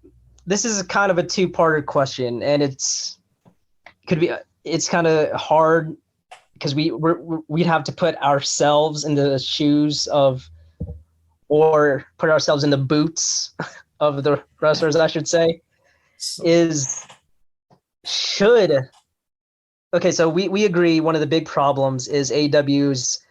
this is kind of a two-parter question, and it's kind of hard because we'd have to put ourselves in the shoes of, or put ourselves in the boots of the wrestlers, I should say. Okay, so we agree one of the big problems is AEW's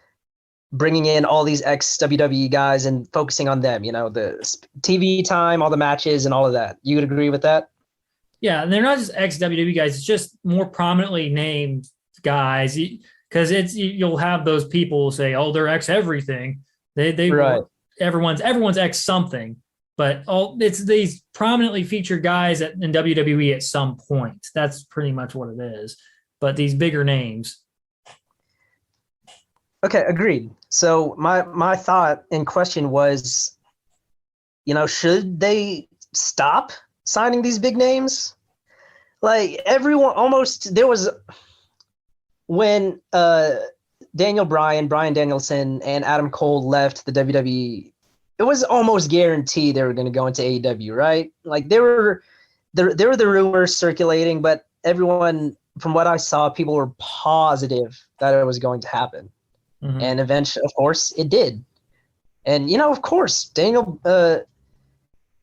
bringing in all these ex WWE guys and focusing on them, the TV time, all the matches and all of that. You would agree with that? Yeah, and they're not just ex WWE guys; it's just more prominently named guys. Because you'll have those people say, "Oh, they're ex everything." They Right. Everyone's ex something, but it's these prominently featured guys in WWE at some point. That's pretty much what it is. But these bigger names. Okay, agreed. So my thought in question was, should they stop signing these big names? Like everyone almost there was when Brian Danielson, and Adam Cole left the WWE, it was almost guaranteed they were going to go into AEW, right? Like there were the rumors circulating, but everyone, from what I saw, people were positive that it was going to happen. Mm-hmm. And eventually, of course, it did. And, of course,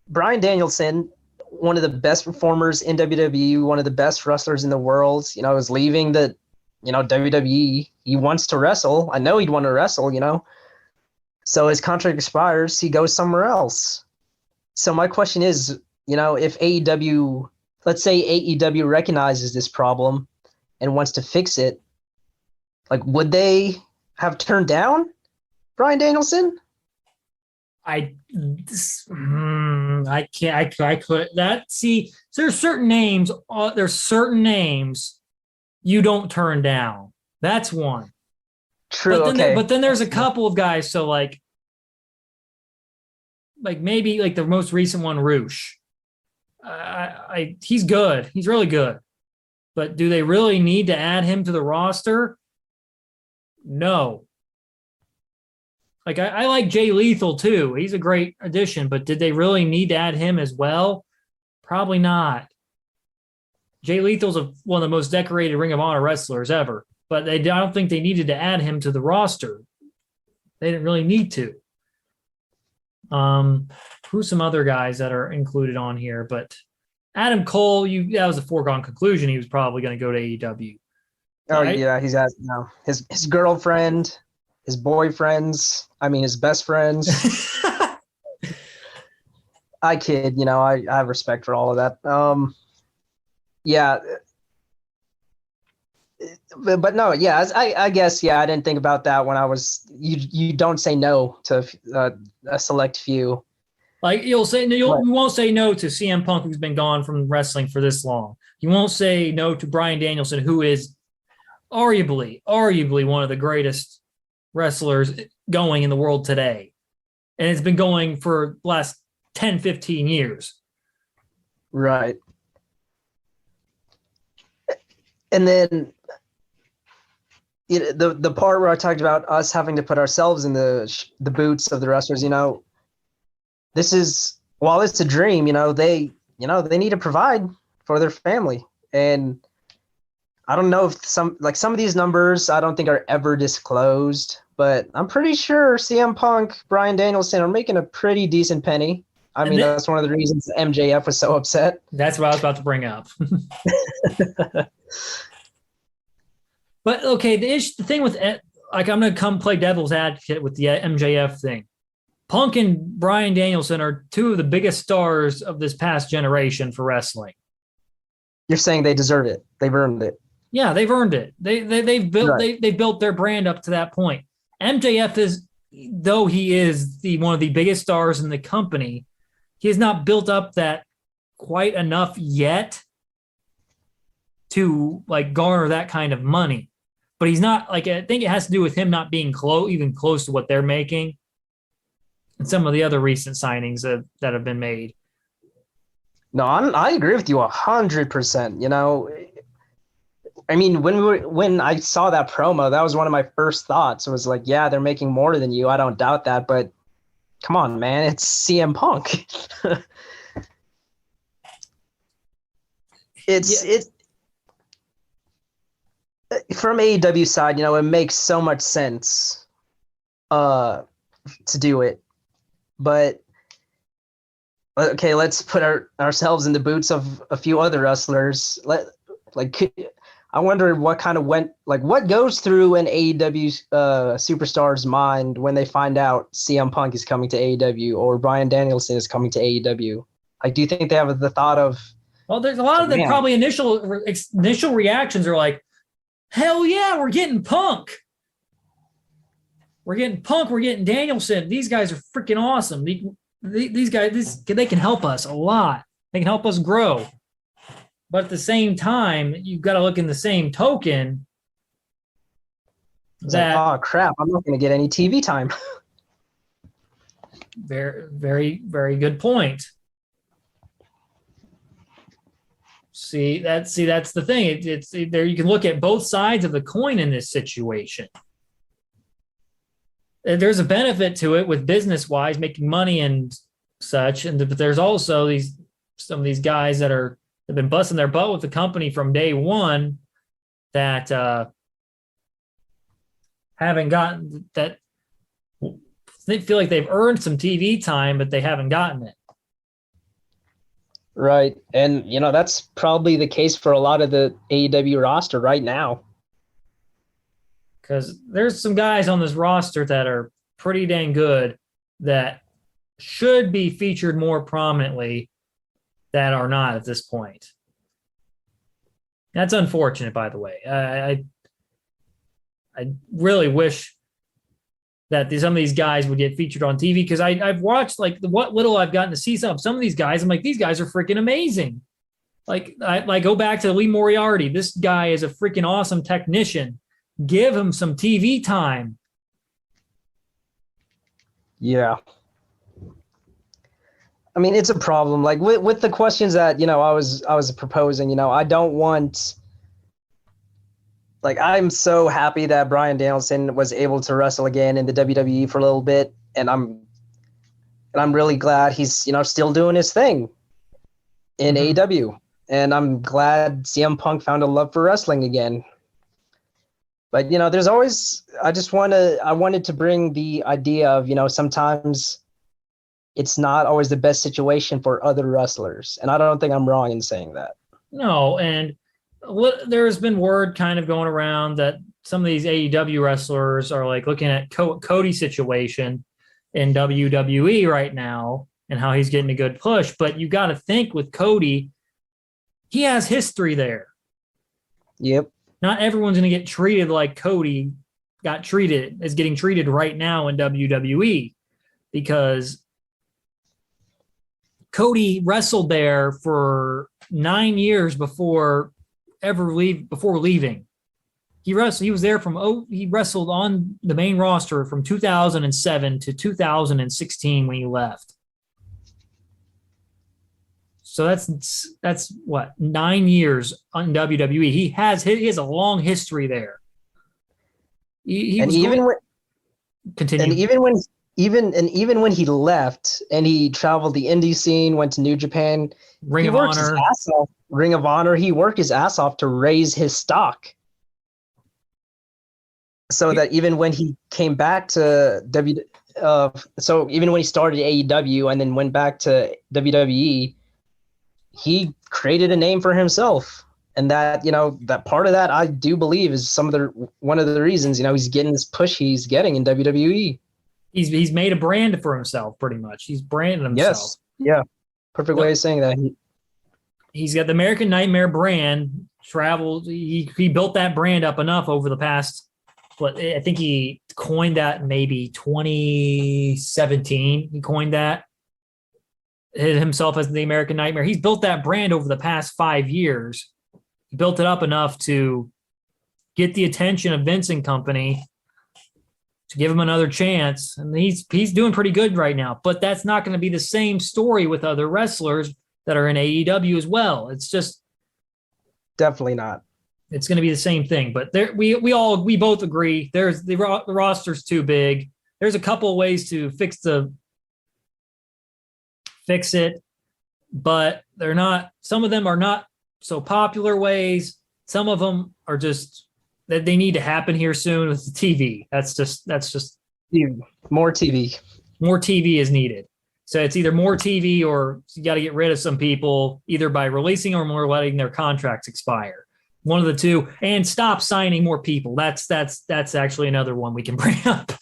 Brian Danielson, one of the best performers in WWE, one of the best wrestlers in the world, is leaving the, WWE. He wants to wrestle. I know he'd want to wrestle, So his contract expires, he goes somewhere else. So my question is, if AEW, let's say AEW recognizes this problem and wants to fix it, like, would they have turned down Brian Danielson? I can't. I could that see. There's certain names. There's certain names you don't turn down. That's one. True. But then there's a couple of guys. So like maybe like the most recent one, Roosh. He's good. He's really good. But do they really need to add him to the roster? No. Like I like Jay Lethal too. He's a great addition, but did they really need to add him as well? Probably not. Jay Lethal's one of the most decorated Ring of Honor wrestlers ever, but I don't think they needed to add him to the roster. They didn't really need to. Who's some other guys that are included on here? But Adam Cole, that was a foregone conclusion. He was probably going to go to AEW. Oh right? Yeah, he's at his girlfriend, his boyfriends. I mean, his best friends. I kid. I have respect for all of that. Yeah. But no, yeah, I guess, yeah, I didn't think about that when I was. You don't say no to a select few. Like you won't say no to CM Punk, who's been gone from wrestling for this long. You won't say no to Bryan Danielson, who is arguably one of the greatest wrestlers going in the world today. And it's been going for the last 10, 15 years. Right. And then the part where I talked about us having to put ourselves in the boots of the wrestlers, this is, while it's a dream, they need to provide for their family. And I don't know if some of these numbers I don't think are ever disclosed, but I'm pretty sure CM Punk, Bryan Danielson are making a pretty decent penny. I mean, that's one of the reasons MJF was so upset. That's what I was about to bring up. But okay, the thing with, like, I'm going to come play devil's advocate with the MJF thing. Punk and Bryan Danielson are two of the biggest stars of this past generation for wrestling. You're saying they deserve it. They've earned it. Yeah, they've earned it. They've built their brand up to that point. MJF is, though he is one of the biggest stars in the company, he has not built up that quite enough yet to like garner that kind of money. But he's not, like, I think it has to do with him not being even close to what they're making and some of the other recent signings that have been made. No, I agree with you 100%. I mean, when I saw that promo, that was one of my first thoughts. It was like, yeah, they're making more than you. I don't doubt that, but come on, man, it's CM Punk. It's from AEW side, it makes so much sense to do it. But okay, let's put ourselves in the boots of a few other wrestlers. I wonder what kind of what goes through an AEW superstar's mind when they find out CM Punk is coming to AEW or Bryan Danielson is coming to AEW. Like, do you think they have the thought of? Well, there's a lot of the probably initial reactions are like, hell yeah, we're getting Punk. We're getting Punk. We're getting Danielson. These guys are freaking awesome. These guys, they can help us a lot. They can help us grow. But at the same time, you've got to look in the same token that, oh crap, I'm not going to get any TV time. Very, very, very good point. That's the thing. It's there. You can look at both sides of the coin in this situation. There's a benefit to it with business wise, making money and such, but there's also some of these guys that have been busting their butt with the company from day one that haven't gotten that. They feel like they've earned some TV time, but they haven't gotten it. Right. And, that's probably the case for a lot of the AEW roster right now. Because there's some guys on this roster that are pretty dang good that should be featured more prominently that are not at this point. That's unfortunate, by the way. I really wish that some of these guys would get featured on TV because I've watched what little I've gotten to see some of these guys. I'm like, these guys are freaking amazing. I go back to Lee Moriarty. This guy is a freaking awesome technician. Give him some TV time. Yeah. I mean, it's a problem. Like with the questions that, I was proposing, I don't want. I'm so happy that Bryan Danielson was able to wrestle again in the WWE for a little bit, and I'm really glad he's still doing his thing in AEW, and I'm glad CM Punk found a love for wrestling again. But there's always I wanted to bring the idea of sometimes it's not always the best situation for other wrestlers, and I don't think I'm wrong in saying that. No, and there's been word kind of going around that some of these AEW wrestlers are looking at Cody's situation in WWE right now and how he's getting a good push. But you got to think with Cody, he has history there. Yep. Not everyone's going to get treated like Cody is getting treated right now in WWE because Cody wrestled there for 9 years before leaving. He was there he wrestled on the main roster from 2007 to 2016 when he left. So that's what 9 years on WWE. He has a long history there. Even when he left and he traveled the indie scene, went to New Japan, Ring of Honor. Ring of Honor, he worked his ass off to raise his stock. So that even when he came back to so even when he started AEW and then went back to WWE, he created a name for himself. And that, that part of that I do believe is one of the reasons, he's getting this push he's getting in WWE. He's made a brand for himself pretty much. He's branded himself. Yes. Yeah. Perfect way of saying that. He's got the American Nightmare brand. He built that brand up enough over the past. I think he coined that maybe 2017. He coined that himself as the American Nightmare. He's built that brand over the past 5 years. He built it up enough to get the attention of Vince and company to give him another chance. And he's doing pretty good right now. But that's not going to be the same story with other wrestlers that are in AEW as well. It's just definitely not. It's going to be the same thing. But we both agree there's the roster's too big. There's a couple of ways to fix it, but they're not. Some of them are not so popular ways. Some of them are just that they need to happen here soon with the TV. That's just more TV. More TV is needed. So it's either more TV or you got to get rid of some people either by releasing them or letting their contracts expire. One of the two, and stop signing more people. That's actually another one we can bring up.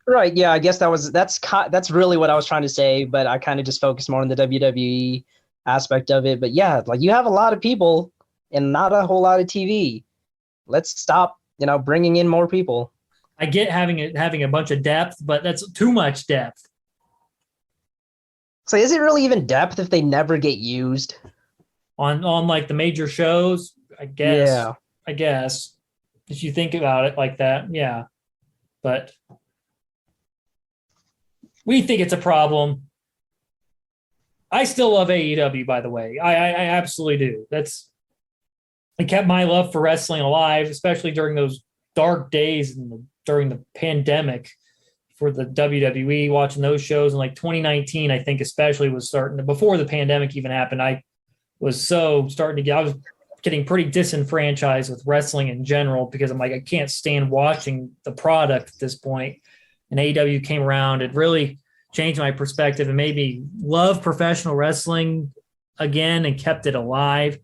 Right. Yeah. I guess that's really what I was trying to say, but I kind of just focused more on the WWE aspect of it. But yeah, like you have a lot of people and not a whole lot of TV. Let's stop, bringing in more people. I get having a bunch of depth, but that's too much depth. So is it really even depth if they never get used? On like the major shows, I guess. Yeah. I guess if you think about it like that, yeah. But we think it's a problem. I still love AEW, by the way. I absolutely do. It kept my love for wrestling alive, especially during those dark days during the pandemic for the WWE, watching those shows in like 2019, I think especially was starting before the pandemic even happened. I was getting pretty disenfranchised with wrestling in general because I'm like, I can't stand watching the product at this point. And AEW came around. It really changed my perspective and made me love professional wrestling again and kept it alive.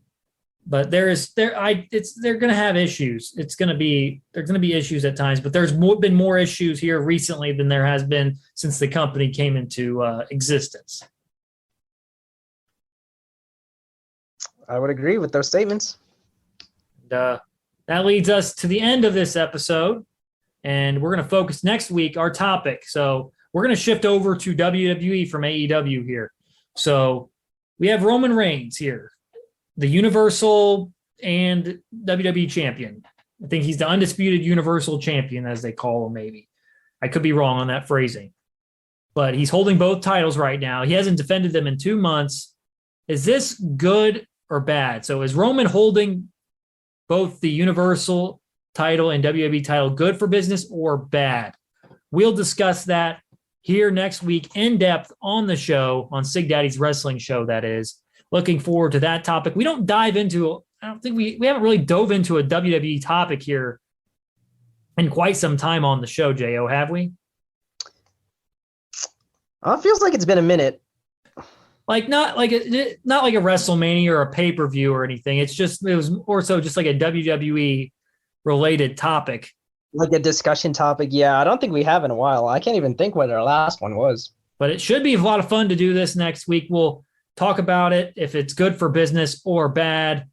But they're going to have issues. There's going to be issues at times, but there's been more issues here recently than there has been since the company came into existence. I would agree with those statements. And, that leads us to the end of this episode, and we're going to focus next week our topic. So we're going to shift over to WWE from AEW here. So we have Roman Reigns here, the Universal and WWE champion. I think he's the undisputed Universal champion, as they call him, maybe. I could be wrong on that phrasing. But he's holding both titles right now. He hasn't defended them in 2 months. Is this good or bad? So is Roman holding both the Universal title and WWE title good for business or bad? We'll discuss that here next week in depth on the show, on Sigdaddy's wrestling show, that is. Looking forward to that topic. We don't dive into, I don't think we haven't really dove into a WWE topic here in quite some time on the show, J.O., have we? It feels like it's been a minute. Like not like a WrestleMania or a pay-per-view or anything. It was more so just like a WWE related topic. Like a discussion topic. Yeah, I don't think we have in a while. I can't even think what our last one was. But it should be a lot of fun to do this next week. We'll talk about it, if it's good for business or bad.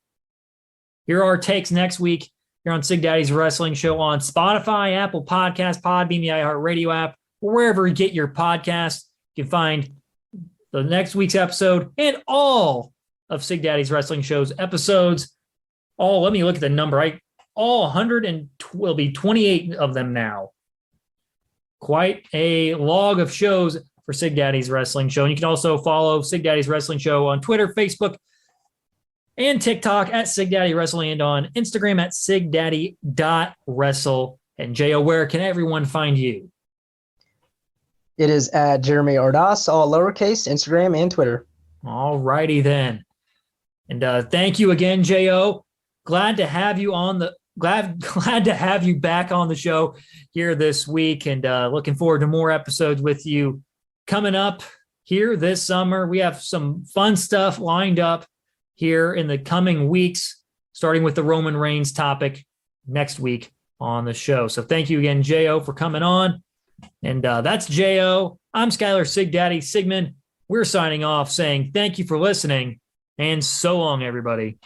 Here are our takes next week here on Sigdaddy's Wrestling Show on Spotify, Apple Podcasts, Podbean, the iHeartRadio app, or wherever you get your podcasts. You can find the next week's episode and all of Sigdaddy's Wrestling Show's episodes. Let me look at the number. All 100 and will be 28 of them now. Quite a log of shows for Sigdaddy's Wrestling Show. And you can also follow Sigdaddy's Wrestling Show on Twitter, Facebook, and TikTok at Sigdaddy Wrestling, and on Instagram at sigdaddy.wrestle. And J.O., where can everyone find you? It is at Jeremy Ordas, all lowercase, Instagram and Twitter. All righty then. And thank you again, J.O. Glad to have you glad to have you back on the show here this week, and looking forward to more episodes with you coming up here this summer. We have some fun stuff lined up here in the coming weeks, starting with the Roman Reigns topic next week on the show. So thank you again, J.O., for coming on. And that's J.O. I'm Skylar Sigdaddy Sigmund. We're signing off saying thank you for listening, and so long, everybody.